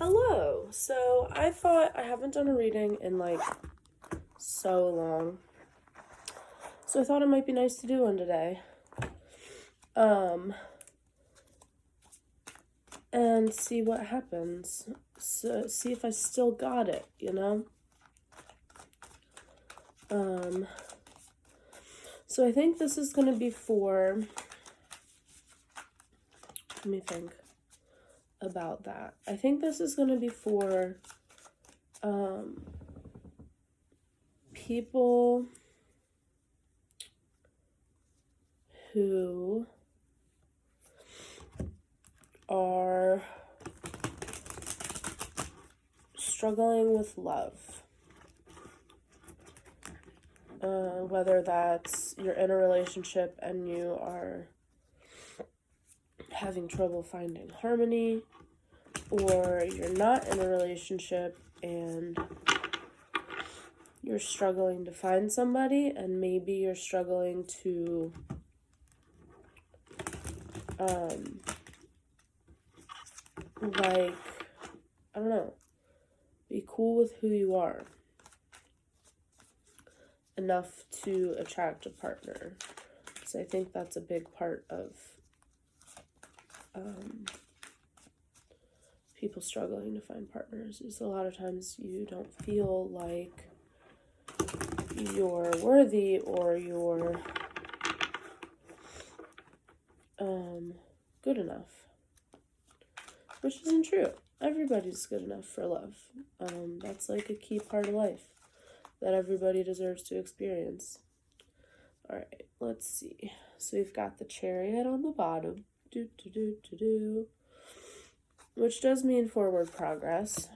Hello. So I thought I haven't done a reading in like so long. So I thought it might be nice to do one today. And see what happens. So see if I still got it, you know? So I think this is gonna be for, let me think about that. I think this is gonna be for people who are struggling with love. Whether that's you're in a relationship and you are having trouble finding harmony, or you're not in a relationship and you're struggling to find somebody, and maybe you're struggling to I don't know, be cool with who you are enough to attract a partner. So I think that's a big part of people struggling to find partners, is a lot of times you don't feel like you're worthy or you're good enough, which isn't true. Everybody's good enough for love. That's like a key part of life that everybody deserves to experience. All right, let's see. So we've got the Chariot on the bottom, which does mean forward progress.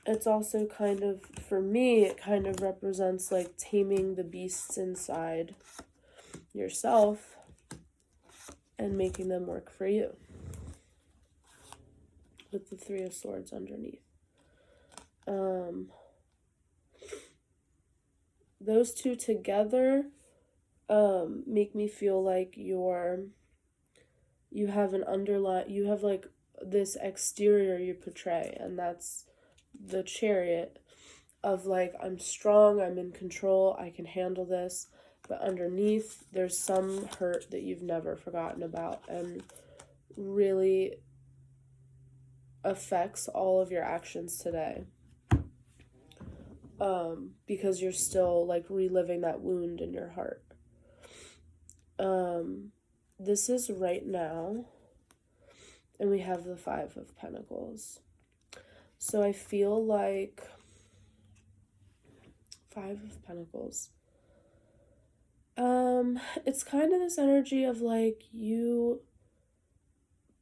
It's also kind of, for me, it kind of represents like taming the beasts inside yourself and making them work for you, with the Three of Swords underneath. Those two together make me feel like you have an underlying, you have like this exterior you portray, and that's the Chariot of like, I'm strong, I'm in control, I can handle this, but underneath there's some hurt that you've never forgotten about and really affects all of your actions today. Because you're still like reliving that wound in your heart. This is right now, and we have the Five of Pentacles. So I feel like Five of Pentacles. It's kind of this energy of like you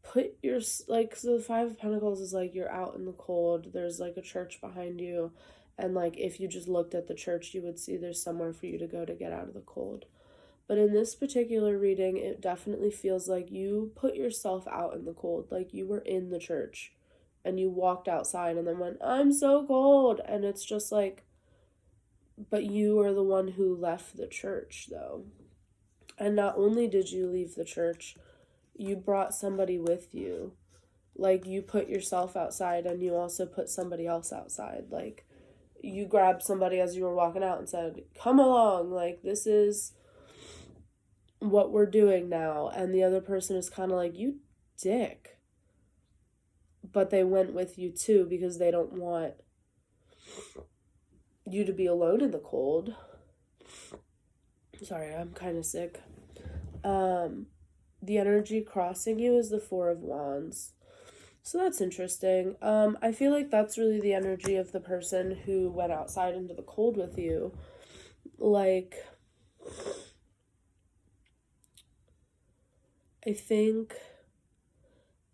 put your, like, so the Five of Pentacles is like you're out in the cold, there's like a church behind you, and like if you just looked at the church you would see there's somewhere for you to go to get out of the cold. But in this particular reading, it definitely feels like you put yourself out in the cold, like you were in the church and you walked outside and then went, I'm so cold, and it's just like, but you are the one who left the church though. And not only did you leave the church, you brought somebody with you. Like, you put yourself outside and you also put somebody else outside. Like, you grabbed somebody as you were walking out and said, come along, like, this is what we're doing now. And the other person is kind of like, you dick. But they went with you too because they don't want you to be alone in the cold. Sorry, I'm kind of sick. The energy crossing you is the Four of Wands. So that's interesting. I feel like that's really the energy of the person who went outside into the cold with you. Like, I think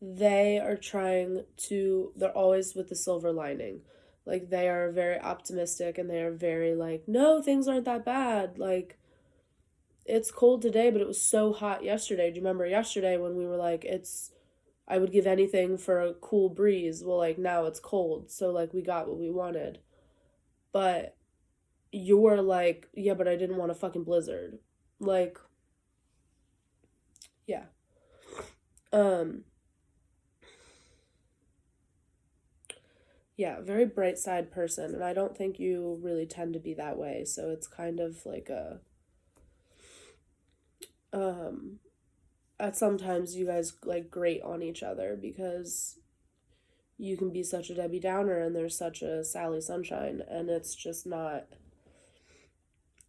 they are trying to, they're always with the silver lining. Like, they are very optimistic and they are very like, no, things aren't that bad. Like, it's cold today, but it was so hot yesterday. Do you remember yesterday when we were like, I would give anything for a cool breeze? Well, like, now it's cold, so like we got what we wanted. But you're like, yeah, but I didn't want a fucking blizzard. Like, yeah. Yeah, very bright side person, and I don't think you really tend to be that way. So it's kind of like a um at sometimes you guys like grate on each other because you can be such a Debbie Downer and there's such a Sally Sunshine, and it's just not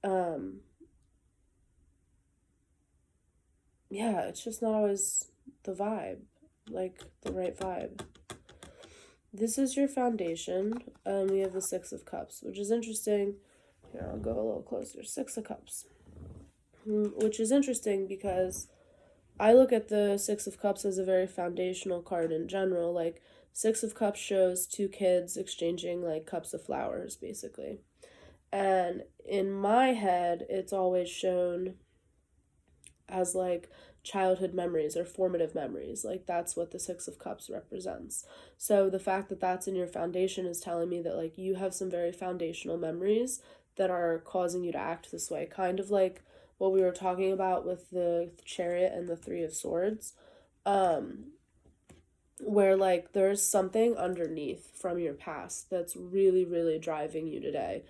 um yeah, it's just not always the vibe, like the right vibe. This is your foundation. We have the Six of Cups, which is interesting. Here, I'll go a little closer. Six of Cups, which is interesting because I look at the Six of Cups as a very foundational card in general. Like, Six of Cups shows two kids exchanging, like, cups of flowers, basically. And in my head, it's always shown as, like, childhood memories or formative memories. Like, that's what the Six of Cups represents. So the fact that that's in your foundation is telling me that, like, you have some very foundational memories that are causing you to act this way. Kind of like what we were talking about with the Chariot and the Three of Swords, um, where, like, there's something underneath from your past that's really, really driving you today.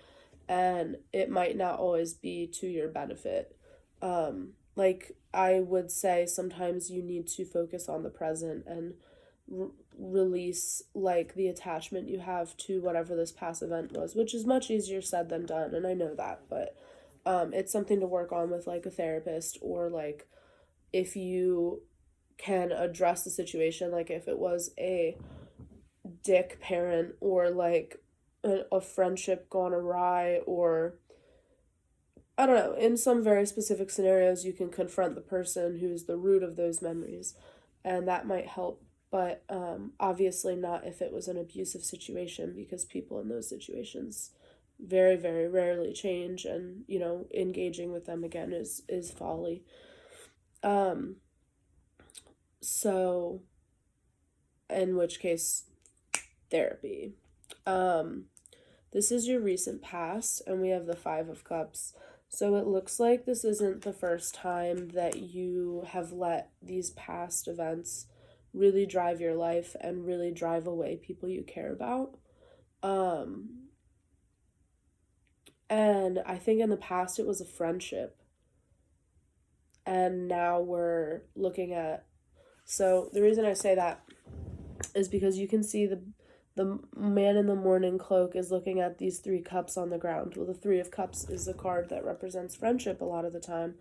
And it might not always be to your benefit. Like, I would say sometimes you need to focus on the present and release, like, the attachment you have to whatever this past event was, which is much easier said than done, and I know that, but it's something to work on with, like, a therapist, or, like, if you can address the situation, like if it was a dick parent, or like a friendship gone awry, or I don't know, in some very specific scenarios, you can confront the person who's the root of those memories, and that might help. But obviously, not if it was an abusive situation, because people in those situations very, very rarely change, and engaging with them again is folly. Um, so, in which case, therapy. Um, this is your recent past, and we have the Five of Cups. So it looks like this isn't the first time that you have let these past events really drive your life and really drive away people you care about. Um, and I think in the past it was a friendship. And now we're looking at. So the reason I say that is because you can see the man in the mourning cloak is looking at these three cups on the ground. Well, the Three of Cups is a card that represents friendship a lot of the time.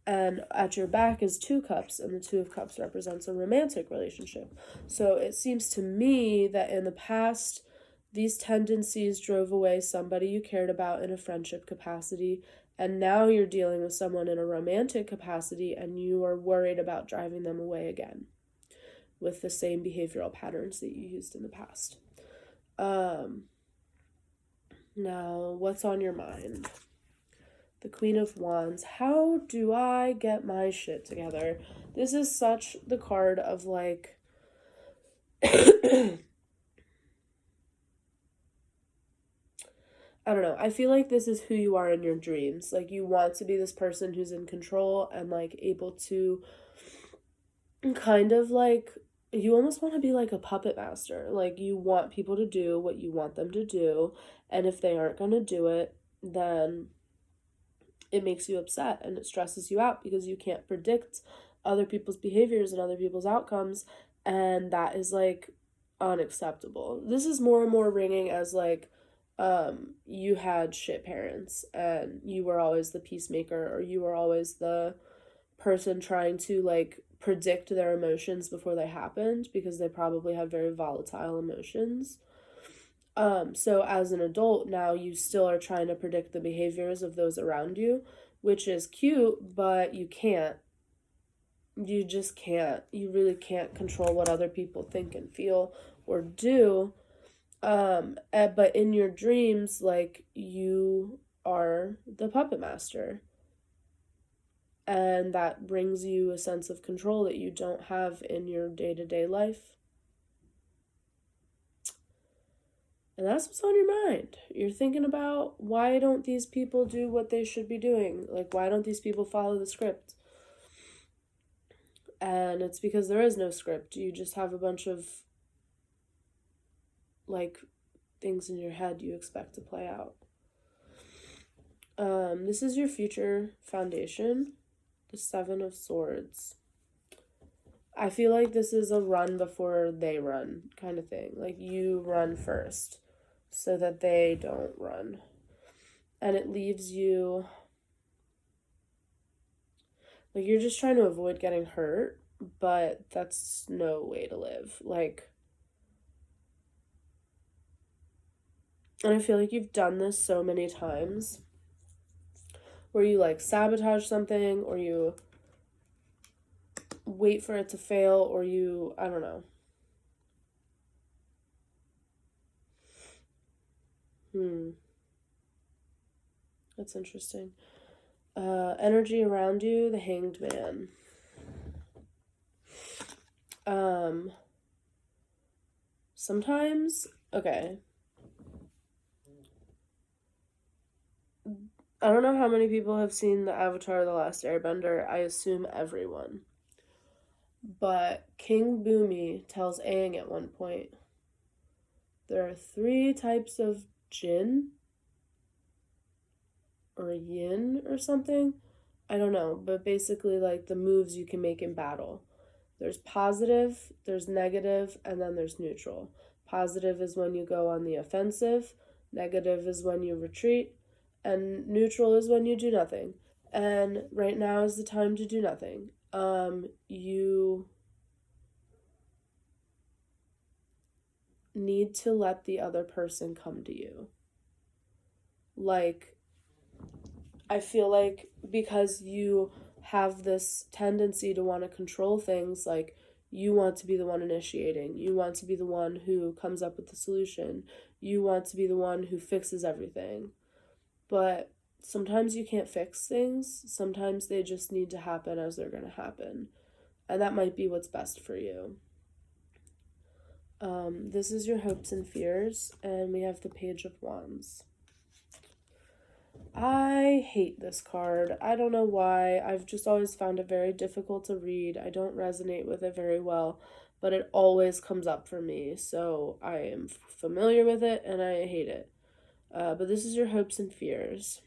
And at your back is two cups, and the Two of Cups represents a romantic relationship. So it seems to me that in the past, these tendencies drove away somebody you cared about in a friendship capacity, and now you're dealing with someone in a romantic capacity, and you are worried about driving them away again with the same behavioral patterns that you used in the past. Um, Now, what's on your mind? The Queen of Wands. How do I get my shit together? This is such the card of, like, I don't know. I feel like this is who you are in your dreams. Like, you want to be this person who's in control and, like, able to kind of, like, you almost want to be like a puppet master. Like, you want people to do what you want them to do, and if they aren't going to do it, then it makes you upset and it stresses you out because you can't predict other people's behaviors and other people's outcomes, and that is, like, unacceptable. This is more and more ringing as, like, you had shit parents and you were always the peacemaker, or you were always the person trying to, like, predict their emotions before they happened, because they probably had very volatile emotions. So as an adult now, you still are trying to predict the behaviors of those around you, which is cute, but you can't. You just can't. You really can't control what other people think and feel or do. But in your dreams, like, you are the puppet master, and that brings you a sense of control that you don't have in your day-to-day life. And that's what's on your mind. You're thinking about, why don't these people do what they should be doing? Like, why don't these people follow the script? And it's because there is no script. You just have a bunch of, like, things in your head you expect to play out. This is your future foundation, the Seven of Swords. I feel like this is a run before they run kind of thing. Like, you run first so that they don't run. And it leaves you, like, you're just trying to avoid getting hurt, but that's no way to live. Like, and I feel like you've done this so many times where you, like, sabotage something, or you wait for it to fail, or you, I don't know. That's interesting. Energy around you, the Hanged Man. Sometimes, okay. I don't know how many people have seen the Avatar: The Last Airbender. I assume everyone. But King Bumi tells Aang at one point, there are 3 types of jinn or yin or something. I don't know, but basically, like, the moves you can make in battle. There's positive, there's negative, and then there's neutral. Positive is when you go on the offensive, negative is when you retreat, and neutral is when you do nothing. And right now is the time to do nothing. You need to let the other person come to you. Like, I feel like because you have this tendency to want to control things, like, you want to be the one initiating, you want to be the one who comes up with the solution, you want to be the one who fixes everything. But sometimes you can't fix things, sometimes they just need to happen as they're going to happen. And that might be what's best for you. This is your hopes and fears, and we have the Page of Wands. I hate this card. I don't know why. I've just always found it very difficult to read. I don't resonate with it very well, but it always comes up for me. So I am familiar with it and I hate it. But this is your hopes and fears.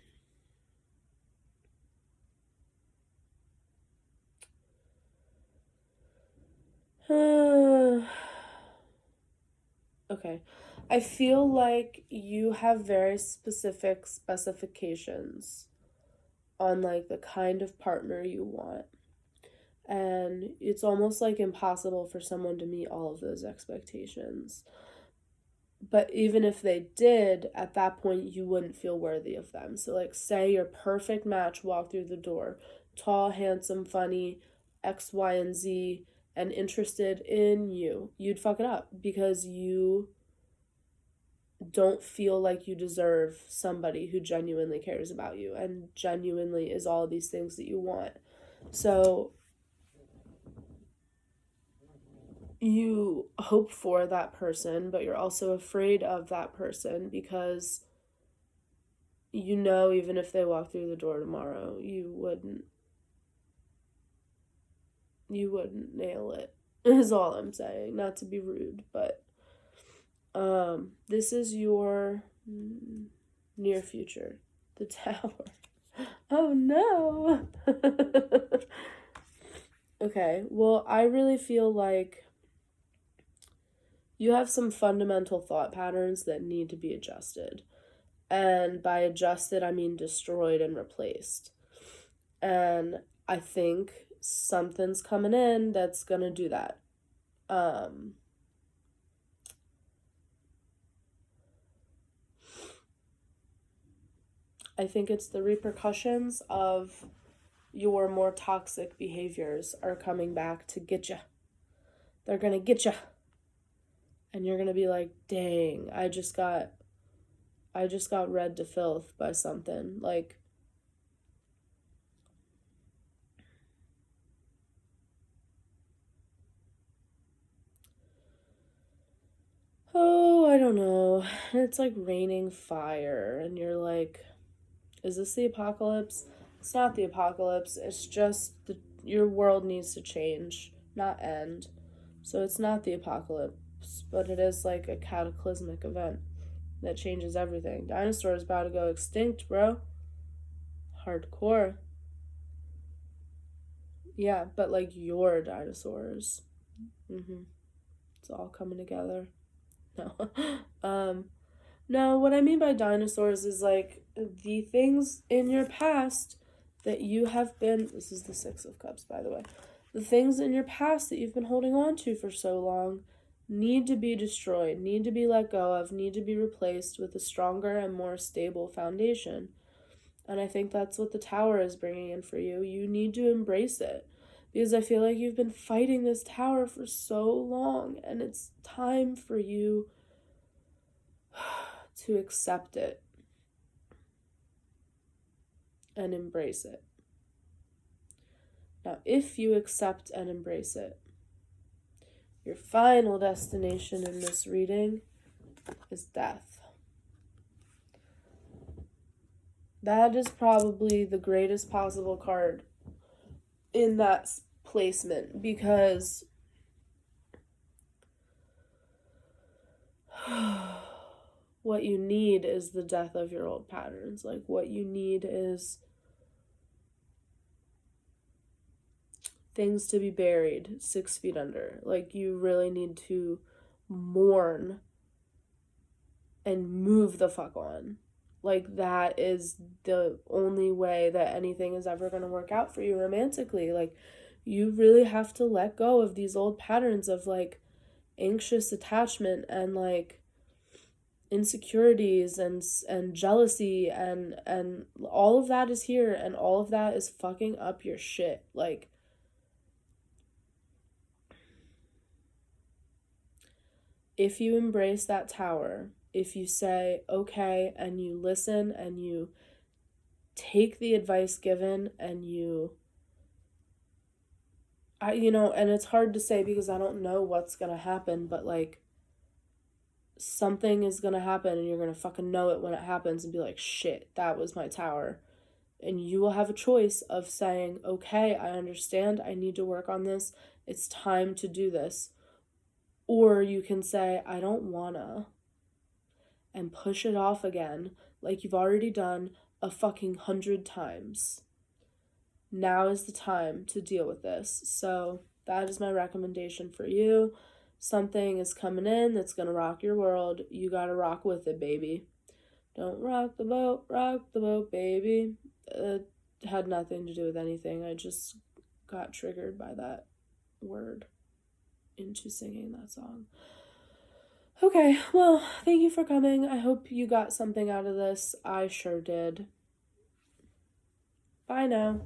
Okay. I feel like you have very specific specifications on, like, the kind of partner you want. And it's almost like impossible for someone to meet all of those expectations. But even if they did, at that point you wouldn't feel worthy of them. So, like, say your perfect match walked through the door, tall, handsome, funny, X, Y, and Z, and interested in you, you'd fuck it up because you don't feel like you deserve somebody who genuinely cares about you and genuinely is all these things that you want. So you hope for that person, but you're also afraid of that person because you know, even if they walk through the door tomorrow, you wouldn't nail it, is all I'm saying. Not to be rude, but this is your near future, the Tower. Oh no. Okay, well, I really feel like you have some fundamental thought patterns that need to be adjusted. And by adjusted, I mean destroyed and replaced. And I think something's coming in that's gonna do that. I think it's the repercussions of your more toxic behaviors are coming back to get you. They're gonna get you. And you're gonna be like, dang, I just got read to filth by something. Like, oh, I don't know. It's like raining fire, and you're like, is this the apocalypse? It's not the apocalypse. It's just your world needs to change, not end. So it's not the apocalypse, but it is like a cataclysmic event. that changes everything. Dinosaurs about to go extinct, bro. Hardcore. Yeah, but like your dinosaurs. It's all coming together. No. No, what I mean by dinosaurs is like the things in your past that you have been. This is the Six of Cups, by the way. The things in your past that you've been holding on to for so long need to be destroyed, need to be let go of, need to be replaced with a stronger and more stable foundation. And I think that's what the Tower is bringing in for you. You need to embrace it. Because I feel like you've been fighting this tower for so long, and it's time for you to accept it and embrace it. Now, if you accept and embrace it, your final destination in this reading is death. That is probably the greatest possible card in that placement, because what you need is the death of your old patterns. Like, what you need is things to be buried 6 feet under. Like, you really need to mourn and move the fuck on. Like, that is the only way that anything is ever going to work out for you romantically. Like, you really have to let go of these old patterns of like anxious attachment and like insecurities and jealousy and all of that is here, and all of that is fucking up your shit. Like, if you embrace that tower, if you say okay and you listen and you take the advice given and and it's hard to say because I don't know what's gonna happen, but like something is gonna happen and you're gonna fucking know it when it happens and be like, shit, that was my tower. And you will have a choice of saying, okay, I understand, I need to work on this, it's time to do this. Or you can say, I don't wanna, and push it off again like you've already done a fucking 100 times. Now is the time to deal with this. So that is my recommendation for you. Something is coming in that's gonna rock your world. You gotta rock with it, baby. Don't rock the boat, baby. It had nothing to do with anything. I just got triggered by that word into singing that song. Okay, well, thank you for coming. I hope you got something out of this. I sure did. Bye now.